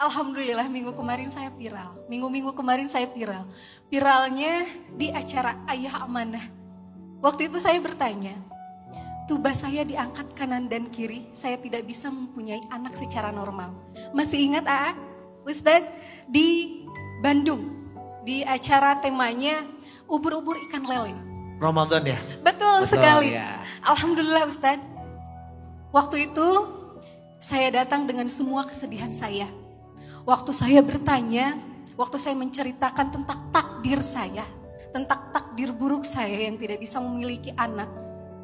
Alhamdulillah minggu kemarin saya viral. Minggu-minggu kemarin saya viral. Viralnya di acara Ayah Amanah. Waktu itu saya bertanya, tuba saya diangkat kanan dan kiri, saya tidak bisa mempunyai anak secara normal. Masih ingat Ustadz? Di Bandung, di acara temanya ubur-ubur ikan lele. Ramadan ya? Betul sekali. Ya. Alhamdulillah Ustadz. Waktu itu saya datang dengan semua kesedihan saya. Waktu saya bertanya, waktu saya menceritakan tentang takdir saya, tentang takdir buruk saya yang tidak bisa memiliki anak.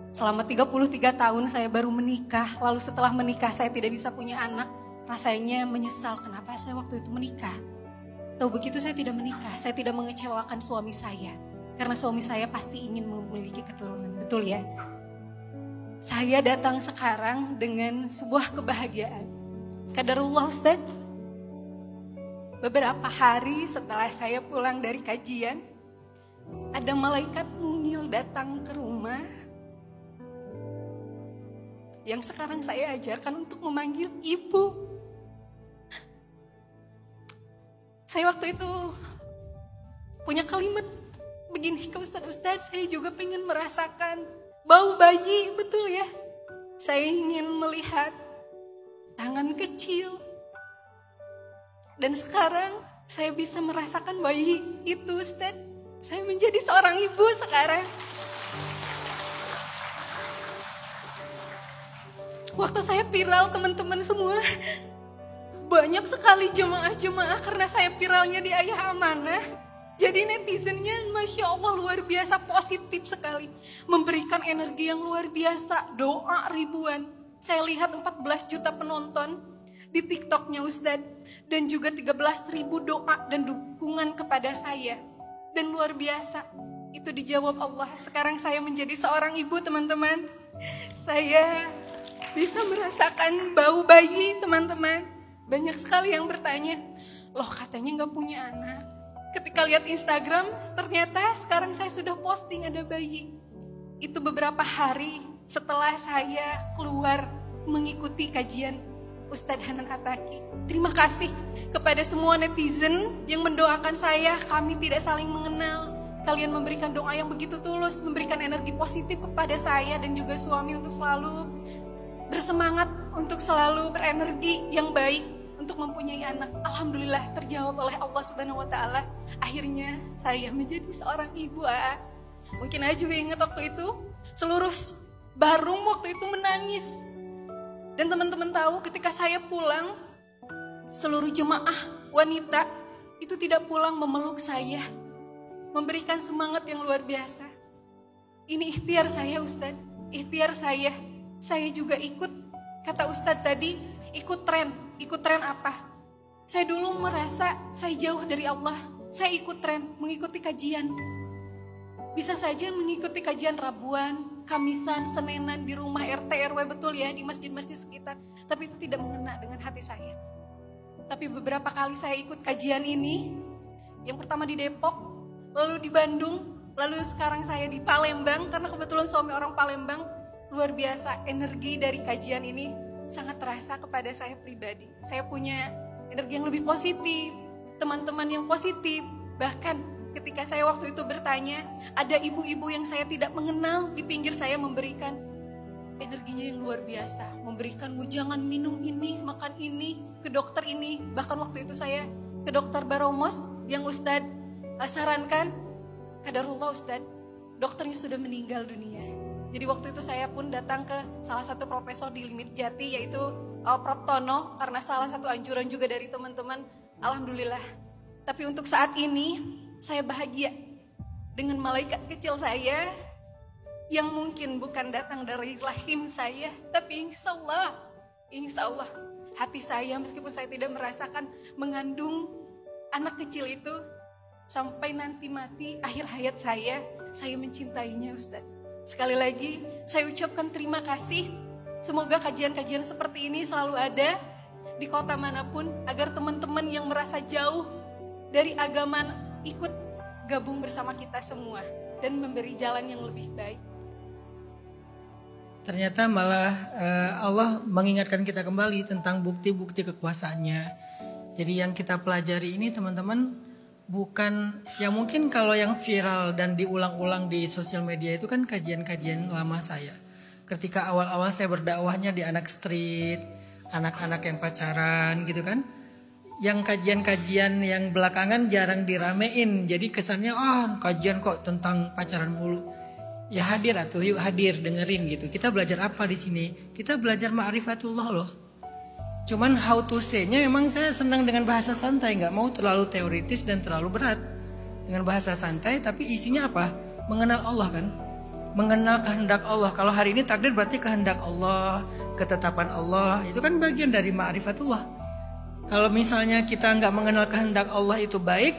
Selama 33 tahun saya baru menikah, lalu setelah menikah saya tidak bisa punya anak. Rasanya menyesal kenapa saya waktu itu menikah. Tahu begitu saya tidak menikah, saya tidak mengecewakan suami saya. Karena suami saya pasti ingin memiliki keturunan, betul ya? Saya datang sekarang dengan sebuah kebahagiaan. Qadarullah Ustadz. Beberapa hari setelah saya pulang dari kajian, ada malaikat mungil datang ke rumah yang sekarang saya ajarkan untuk memanggil ibu. Saya waktu itu punya kalimat begini ke Ustadz, saya juga pengen merasakan bau bayi, betul ya? Saya ingin melihat tangan kecil. Dan sekarang saya bisa merasakan bayi itu Ustadz. Saya menjadi seorang ibu sekarang. Waktu saya viral teman-teman semua, banyak sekali jemaah-jemaah karena saya viralnya di Ayah Amanah. Jadi netizennya Masya Allah luar biasa positif sekali. Memberikan energi yang luar biasa, doa ribuan. Saya lihat 14 juta penonton di TikToknya Ustadz. Dan juga 13.000 doa dan dukungan kepada saya. Dan luar biasa, itu dijawab Allah. Sekarang saya menjadi seorang ibu teman-teman. Saya bisa merasakan bau bayi teman-teman. Banyak sekali yang bertanya, loh katanya gak punya anak. Ketika lihat Instagram, ternyata sekarang saya sudah posting ada bayi. Itu beberapa hari setelah saya keluar mengikuti kajian Ustadz Hanan Ataki. Terima kasih kepada semua netizen yang mendoakan saya. Kami tidak saling mengenal. Kalian memberikan doa yang begitu tulus, memberikan energi positif kepada saya dan juga suami untuk selalu bersemangat, untuk selalu berenergi yang baik untuk mempunyai anak. Alhamdulillah terjawab oleh Allah Subhanahu wa taala. Akhirnya saya menjadi seorang ibu. Mungkin juga ingat waktu itu seluruh Barum waktu itu menangis. Dan teman-teman tahu ketika saya pulang, seluruh jemaah wanita itu tidak pulang memeluk saya, memberikan semangat yang luar biasa. Ini ikhtiar saya Ustadz, ikhtiar saya. Saya juga ikut, kata Ustadz tadi, ikut tren. Ikut tren apa? Saya dulu merasa saya jauh dari Allah, saya ikut tren, mengikuti kajian. Bisa saja mengikuti kajian Rabuan, Kamisan, Senenan di rumah RT RW, betul ya, di masjid-masjid sekitar. Tapi itu tidak mengena dengan hati saya. Tapi beberapa kali saya ikut kajian ini, yang pertama di Depok, lalu di Bandung, lalu sekarang saya di Palembang, karena kebetulan suami orang Palembang. Luar biasa, energi dari kajian ini sangat terasa kepada saya pribadi. Saya punya energi yang lebih positif, teman-teman yang positif, bahkan ketika saya waktu itu bertanya, ada ibu-ibu yang saya tidak mengenal di pinggir saya memberikan energinya yang luar biasa. Memberikan jangan minum ini, makan ini, ke dokter ini. Bahkan waktu itu saya ke dokter Baromos yang Ustadz sarankan, qadarullah Ustadz, dokternya sudah meninggal dunia. Jadi waktu itu saya pun datang ke salah satu profesor di Limit Jati, yaitu Prof. Tono, karena salah satu anjuran juga dari teman-teman. Alhamdulillah. Tapi untuk saat ini, saya bahagia dengan malaikat kecil saya yang mungkin bukan datang dari rahim saya, tapi insya Allah hati saya meskipun saya tidak merasakan mengandung anak kecil itu sampai nanti mati akhir hayat saya mencintainya Ustadz. Sekali lagi saya ucapkan terima kasih. Semoga kajian-kajian seperti ini selalu ada di kota manapun agar teman-teman yang merasa jauh dari agama ikut gabung bersama kita semua dan memberi jalan yang lebih baik. Ternyata malah Allah mengingatkan kita kembali tentang bukti-bukti kekuasaannya. Jadi yang kita pelajari ini teman-teman bukan, ya mungkin kalau yang viral dan diulang-ulang di sosial media itu kan kajian-kajian lama saya. Ketika awal-awal saya berdakwahnya di anak street, anak-anak yang pacaran gitu kan. Yang kajian-kajian yang belakangan jarang diramein. Jadi kesannya kajian kok tentang pacaran mulu. Ya hadir atau yuk hadir dengerin gitu. Kita belajar apa di sini? Kita belajar ma'rifatullah loh. Cuman how to say-nya memang saya senang dengan bahasa santai, nggak mau terlalu teoritis dan terlalu berat. Dengan bahasa santai, tapi isinya apa? Mengenal Allah kan? Mengenal kehendak Allah. Kalau hari ini takdir berarti kehendak Allah, ketetapan Allah. Itu kan bagian dari ma'rifatullah. Kalau misalnya kita nggak mengenal kehendak Allah itu baik,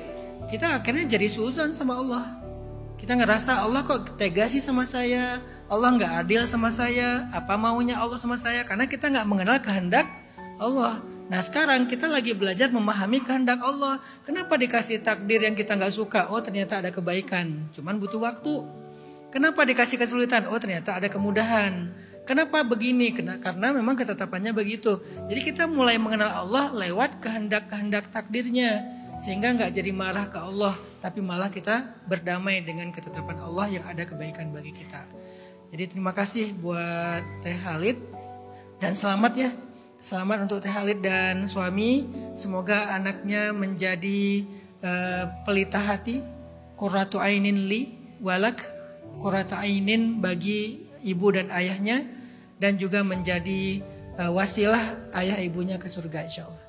kita akhirnya jadi suuzon sama Allah. Kita ngerasa Allah kok tega sih sama saya, Allah nggak adil sama saya, apa maunya Allah sama saya, karena kita nggak mengenal kehendak Allah. Nah sekarang kita lagi belajar memahami kehendak Allah. Kenapa dikasih takdir yang kita nggak suka? Oh ternyata ada kebaikan, cuman butuh waktu. Kenapa dikasih kesulitan? Oh ternyata ada kemudahan. Kenapa begini? Karena memang ketetapannya begitu. Jadi kita mulai mengenal Allah lewat kehendak-kehendak takdirnya. Sehingga nggak jadi marah ke Allah, tapi malah kita berdamai dengan ketetapan Allah yang ada kebaikan bagi kita. Jadi terima kasih buat Teh Khalid dan selamat ya. Selamat untuk Teh Khalid dan suami. Semoga anaknya menjadi pelita hati, qurratu ainin li walak, qurratu ainin bagi ibu dan ayahnya, dan juga menjadi wasilah ayah ibunya ke surga insyaallah.